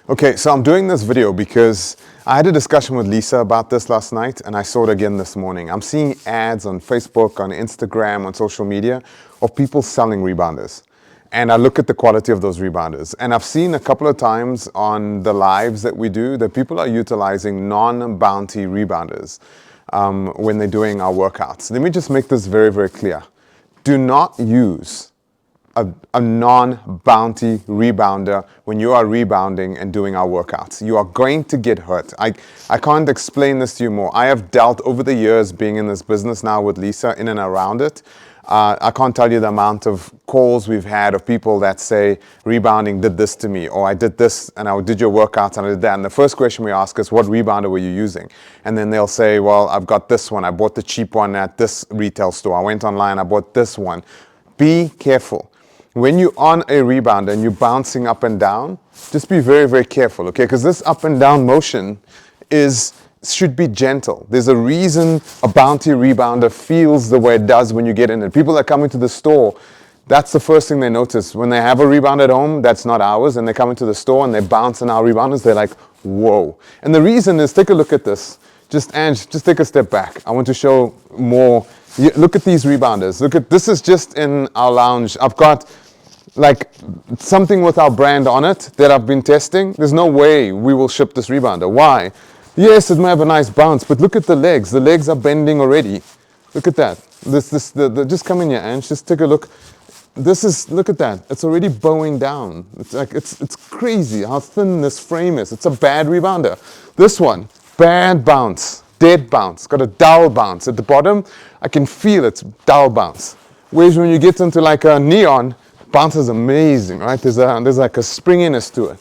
Okay, so I'm doing this video because I had a discussion with Lisa about this last night and I saw it again this morning. I'm seeing ads on Facebook, on Instagram, on social media of people selling rebounders. And I look at the quality of those rebounders. And I've seen a couple of times on the lives that we do that people are utilizing non-bounty rebounders when they're doing our workouts. Let me just make this very, very clear. Do not use a non-bounty rebounder when you are rebounding and doing our workouts. You are going to get hurt. I can't explain this to you more. I have dealt over the years being in this business now with Lisa in and around it. I can't tell you the amount of calls we've had of people that say rebounding did this to me, or I did this and I did your workouts and I did that. And the first question we ask is, what rebounder were you using? And then they'll say, well, I've got this one. I bought the cheap one at this retail store. I went online, I bought this one. Be careful. When you're on a rebounder and you're bouncing up and down, just be very, very careful, okay? Because this up and down motion should be gentle. There's a reason a bounty rebounder feels the way it does when you get in it. People that come into the store, that's the first thing they notice. When they have a rebounder at home, that's not ours, and they come into the store and they bounce on our rebounders, they're like, whoa. And the reason is, take a look at this. Ange, just take a step back. I want to show more. Look at these rebounders. This is just in our lounge. I've got like something with our brand on it that I've been testing. There's no way we will ship this rebounder. Why? Yes, it might have a nice bounce, but look at the legs. The legs are bending already. Look at that. Just come in here, Ange. Just take a look. Look at that. It's already bowing down. It's crazy how thin this frame is. It's a bad rebounder. This one, bad bounce, dead bounce. Got a dull bounce. At the bottom, I can feel it's dull bounce. Whereas when you get into like a neon, bounce is amazing, right? There's like a springiness to it.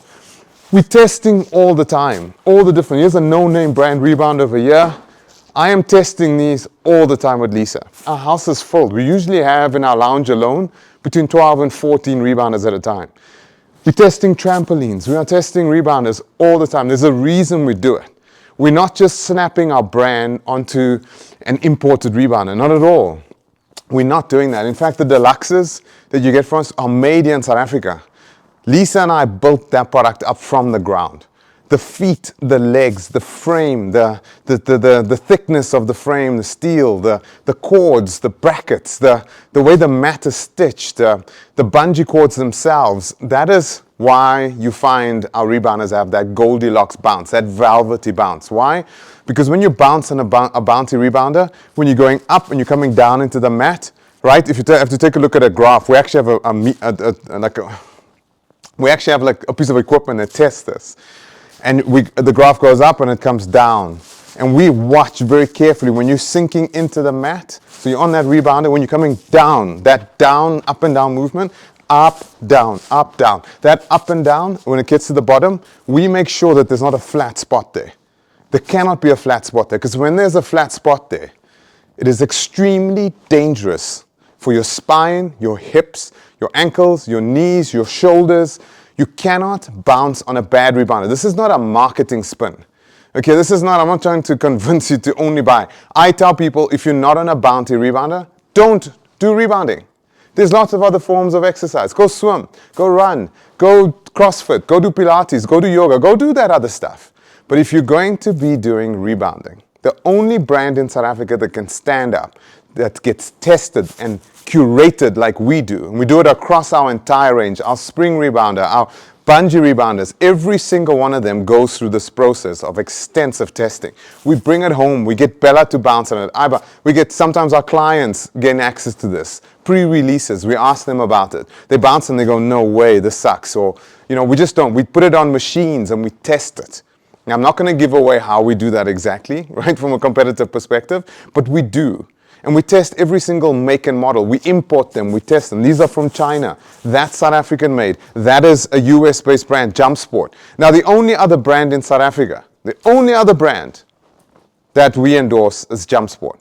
We're testing all the time, all the different. Here's a no-name brand rebounder over here. I am testing these all the time with Lisa. Our house is full. We usually have in our lounge alone between 12 and 14 rebounders at a time. We're testing trampolines. We are testing rebounders all the time. There's a reason we do it. We're not just snapping our brand onto an imported rebounder, not at all. We're not doing that. In fact, the deluxes that you get from us are made here in South Africa. Lisa and I built that product up from the ground. The feet, the legs, the frame, the thickness of the frame, the steel, the cords, the brackets, the way the mat is stitched, the bungee cords themselves. That is why you find our rebounders have that Goldilocks bounce, that velvety bounce. Why? Because when you bounce on a bounty rebounder, when you're going up and you're coming down into the mat, right? If you have to take a look at a graph, we actually have a piece of equipment that tests this. And the graph goes up and it comes down. And we watch very carefully when you're sinking into the mat. So you're on that rebounder, when you're coming down, that down, up and down movement, up, down, up, down. That up and down, when it gets to the bottom, we make sure that there's not a flat spot there. There cannot be a flat spot there, because when there's a flat spot there, it is extremely dangerous for your spine, your hips, your ankles, your knees, your shoulders. You cannot bounce on a bad rebounder. This is not a marketing spin. Okay, I'm not trying to convince you to only buy. I tell people, if you're not on a bounty rebounder, don't do rebounding. There's lots of other forms of exercise. Go swim, go run, go CrossFit, go do Pilates, go do yoga, go do that other stuff. But if you're going to be doing rebounding, the only brand in South Africa that can stand up, that gets tested and curated like we do, and we do it across our entire range, our spring rebounder, our bungee rebounders, every single one of them goes through this process of extensive testing. We bring it home, we get Bella to bounce on it, we get sometimes our clients gain access to this, pre-releases, we ask them about it. They bounce and they go, no way, this sucks, or we just don't. We put it on machines and we test it. Now, I'm not going to give away how we do that exactly, right, from a competitive perspective, but we do. And we test every single make and model. We import them, we test them. These are from China. That's South African made. That is a US-based brand, JumpSport. Now, the only other brand in South Africa, the only other brand that we endorse is JumpSport.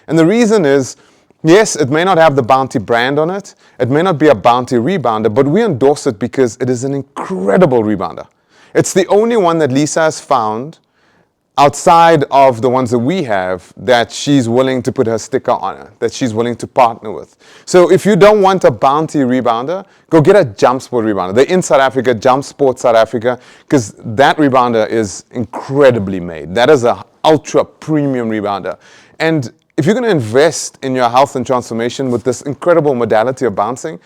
And the reason is, yes, it may not have the Bounty brand on it. It may not be a Bounty rebounder, but we endorse it because it is an incredible rebounder. It's the only one that Lisa has found outside of the ones that we have, that she's willing to put her sticker on it, that she's willing to partner with. So if you don't want a bounty rebounder, go get a JumpSport rebounder. They're in South Africa, JumpSport South Africa, because that rebounder is incredibly made. That is a ultra premium rebounder. And if you're going to invest in your health and transformation with this incredible modality of bouncing,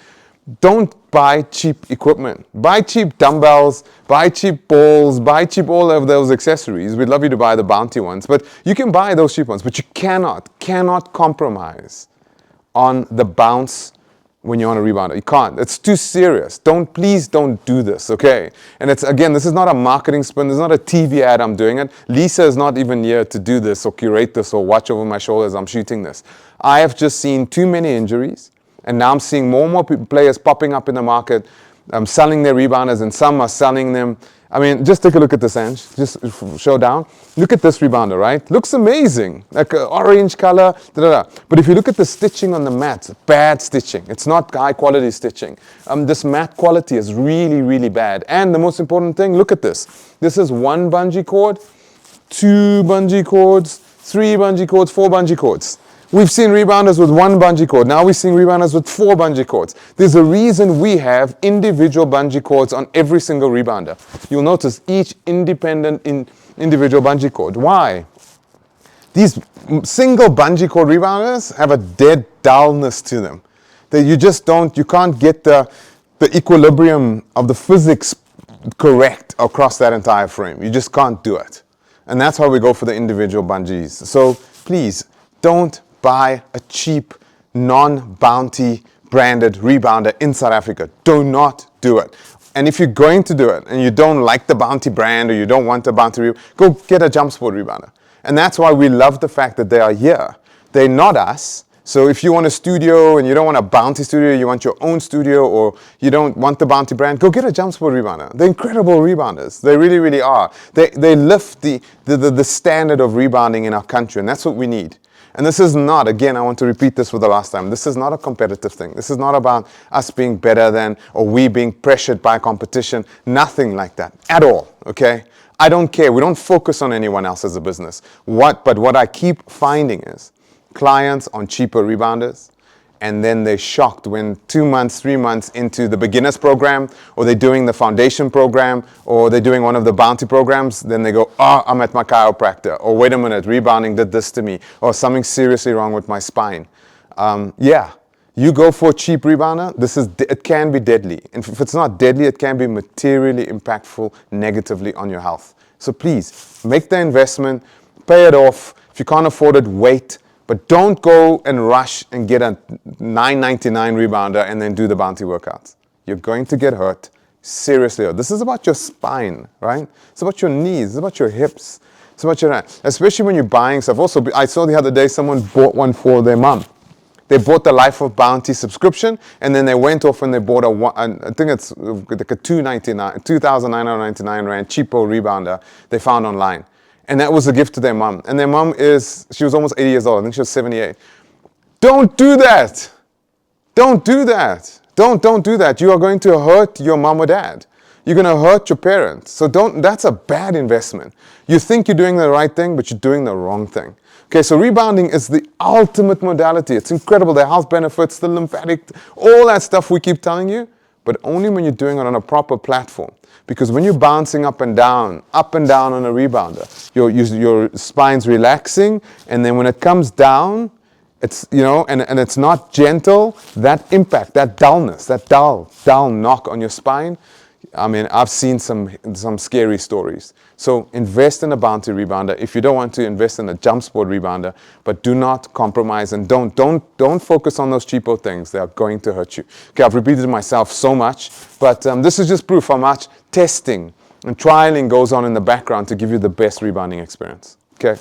don't buy cheap equipment. Buy cheap dumbbells, buy cheap balls, buy cheap all of those accessories. We'd love you to buy the bounty ones, but you can buy those cheap ones, but you cannot compromise on the bounce when you're on a rebounder. You can't. It's too serious. Please don't do this, okay? And it's, again, this is not a marketing spin. This is not a TV ad I'm doing it. Lisa is not even here to do this or curate this or watch over my shoulder as I'm shooting this. I have just seen too many injuries. And now I'm seeing more and more players popping up in the market, selling their rebounders, and some are selling them. I mean, just take a look at this, Ange. Just show down. Look at this rebounder, right? Looks amazing, like an orange color. But if you look at the stitching on the mat, bad stitching. It's not high quality stitching. This mat quality is really, really bad. And the most important thing, look at this. This is 1 bungee cord, 2 bungee cords, 3 bungee cords, 4 bungee cords. We've seen rebounders with 1 bungee cord. Now we're seeing rebounders with 4 bungee cords. There's a reason we have individual bungee cords on every single rebounder. You'll notice each independent individual bungee cord. Why? These single bungee cord rebounders have a dead dullness to them. That you can't get the equilibrium of the physics correct across that entire frame. You just can't do it. And that's why we go for the individual bungees. So please, don't buy a cheap, non-bounty branded rebounder in South Africa. Do not do it. And if you're going to do it and you don't like the bounty brand or you don't want the bounty, go get a JumpSport rebounder. And that's why we love the fact that they are here. They're not us. So if you want a studio and you don't want a bounty studio, you want your own studio, or you don't want the bounty brand, go get a JumpSport rebounder. They're incredible rebounders. They really, really are. They lift the standard of rebounding in our country, and that's what we need. And this is not, again, I want to repeat this for the last time, this is not a competitive thing. This is not about us being better than, or we being pressured by competition. Nothing like that at all, okay? I don't care. We don't focus on anyone else as a business. But what I keep finding is clients on cheaper rebounders, and then they're shocked when 2 months, 3 months into the beginners program, or they're doing the foundation program, or they're doing one of the bounty programs, then they go, oh, I'm at my chiropractor, or wait a minute, rebounding did this to me, or something seriously wrong with my spine. Yeah, you go for a cheap rebounder, it can be deadly. And if it's not deadly, it can be materially impactful negatively on your health. So please, make the investment, pay it off. If you can't afford it, wait. But don't go and rush and get a $9.99 rebounder and then do the bounty workouts. You're going to get hurt, seriously hurt. This is about your spine, right? It's about your knees, it's about your hips, it's about your, especially when you're buying stuff. Also, I saw the other day someone bought one for their mom. They bought the Life of Bounty subscription, and then they went off and they bought I think it's like a $2,999 rand cheapo rebounder they found online. And that was a gift to their mom. And their mom she was almost 80 years old. I think she was 78. Don't do that. Don't do that. Don't do that. You are going to hurt your mom or dad. You're going to hurt your parents. So that's a bad investment. You think you're doing the right thing, but you're doing the wrong thing. Okay, so rebounding is the ultimate modality. It's incredible. The health benefits, the lymphatic, all that stuff we keep telling you, but only when you're doing it on a proper platform. Because when you're bouncing up and down on a rebounder, your spine's relaxing, and then when it comes down, it's, and it's not gentle, that impact, that dullness, that dull knock on your spine. I mean, I've seen some scary stories. So invest in a bounty rebounder. If you don't want to, invest in a JumpSport rebounder, but do not compromise, and don't focus on those cheapo things. They are going to hurt you. Okay, I've repeated myself so much, but this is just proof how much testing and trialing goes on in the background to give you the best rebounding experience. Okay.